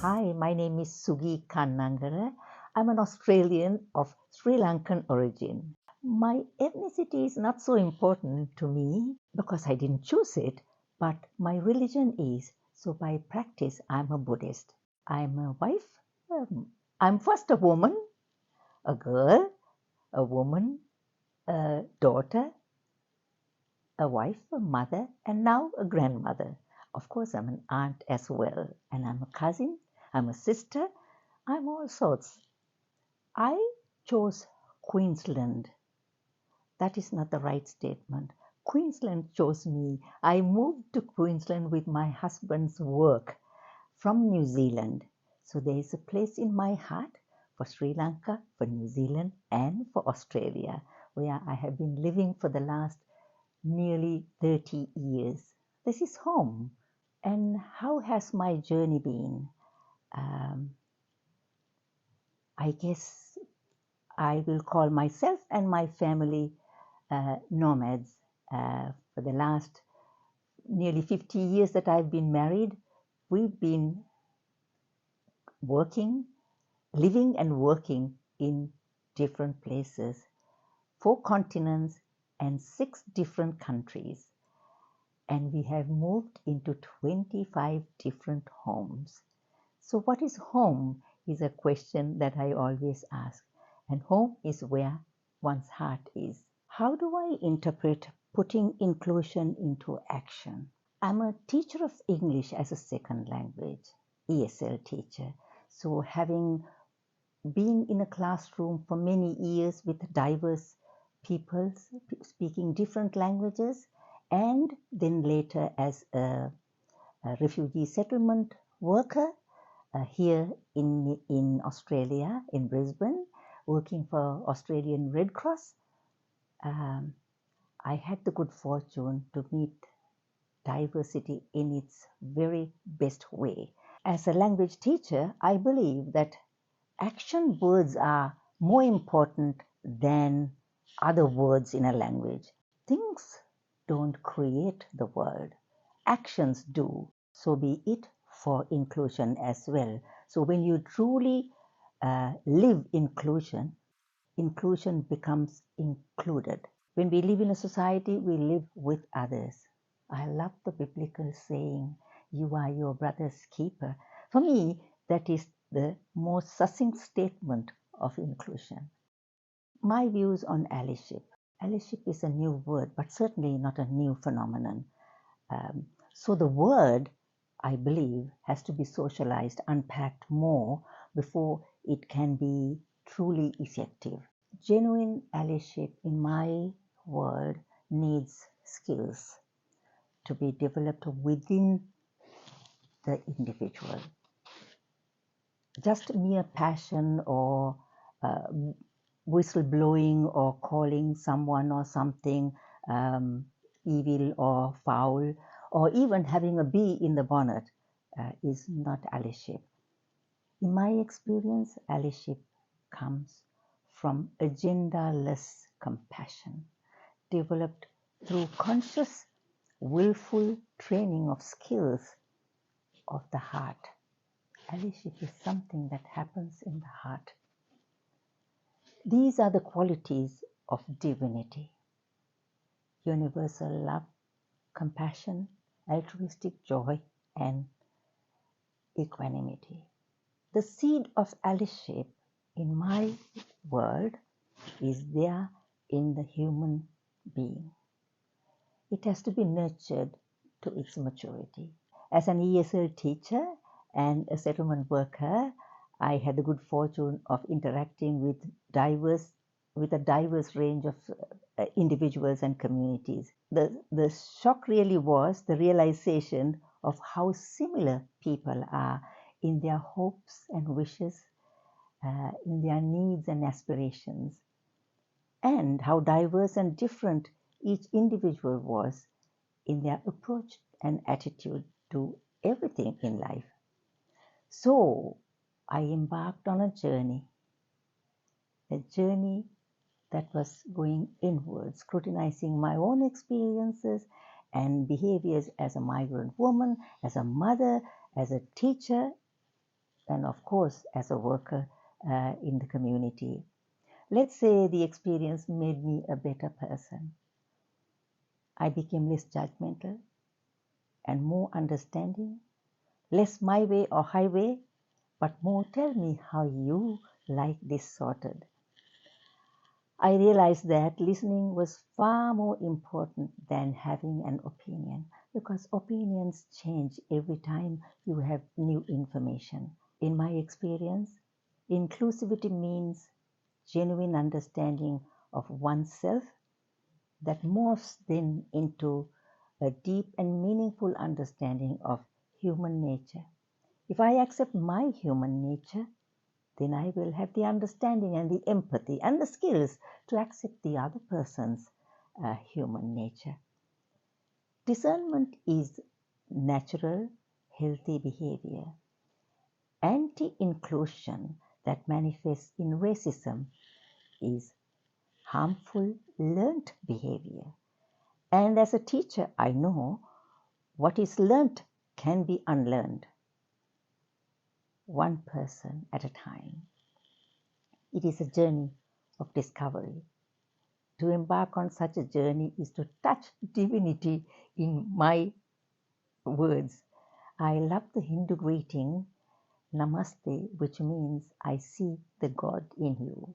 Hi, my name is Sugi Kannangara. I'm an Australian of Sri Lankan origin. My ethnicity is not so important to me because I didn't choose it, but my religion is. So by practice, I'm a Buddhist. I'm a wife. I'm first a woman, a girl, a woman, a daughter, a wife, a mother, and now a grandmother. Of course, I'm an aunt as well, and I'm a cousin, I'm a sister, I'm all sorts. I chose Queensland. That is not the right statement. Queensland chose me. I moved to Queensland with my husband's work from New Zealand. So there is a place in my heart for Sri Lanka, for New Zealand, and for Australia, where I have been living for the last nearly 30 years. This is home. And how has my journey been? Um, I guess I will call myself and my family nomads. For the last nearly 50 years that I've been married, we've been working, living and working in different places, 4 continents and 6 different countries. And we have moved into 25 different homes. So, what is home is a question that I always ask. And home is where one's heart is. How do I interpret putting inclusion into action? I'm a teacher of English as a second language, ESL teacher. So, having been in a classroom for many years with diverse people speaking different languages, and then later as a refugee settlement worker here in Australia, in Brisbane, working for Australian Red Cross, um, I had the good fortune to meet diversity in its very best way. As a language teacher, I believe that action words are more important than other words in a language. Things don't create the world, actions do. So be it for inclusion as well. So when you truly live inclusion, inclusion becomes included. When we live in a society, we live with others. I love the biblical saying, "You are your brother's keeper." For me, that is the most succinct statement of inclusion. My views on allyship. Allyship is a new word, but certainly not a new phenomenon. So the word, I believe, has to be socialized, unpacked more before it can be truly effective. Genuine allyship, in my world, needs skills to be developed within the individual. Just mere passion or uh, whistleblowing or calling someone or something evil or foul, or even having a bee in the bonnet is not allyship. In my experience, allyship comes from agenda-less compassion, developed through conscious, willful training of skills of the heart. Allyship is something that happens in the heart. These are the qualities of divinity: universal love, compassion, altruistic joy, and equanimity. The seed of allyship in my world is there in the human being. It has to be nurtured to its maturity. As an ESL teacher and a settlement worker, I had the good fortune of interacting with a diverse range of individuals and communities. The shock really was the realization of how similar people are in their hopes and wishes, in their needs and aspirations, and how diverse and different each individual was in their approach and attitude to everything in life. So I embarked on a journey that was going inward, scrutinizing my own experiences and behaviors as a migrant woman, as a mother, as a teacher, and of course as a worker in the community. Let's say the experience made me a better person. I became less judgmental and more understanding, less my way or highway, but more tell me how you like this sorted. I realized that listening was far more important than having an opinion, because opinions change every time you have new information. In my experience, inclusivity means genuine understanding of oneself that morphs then into a deep and meaningful understanding of human nature. If I accept my human nature, then I will have the understanding and the empathy and the skills to accept the other person's human nature. Discernment is natural, healthy behavior. Anti-inclusion that manifests in racism is harmful learned behavior. And as a teacher, I know what is learned can be unlearned, one person at a time. It is a journey of discovery. To embark on such a journey is to touch divinity in my words. I love the Hindu greeting Namaste, which means I see the God in you.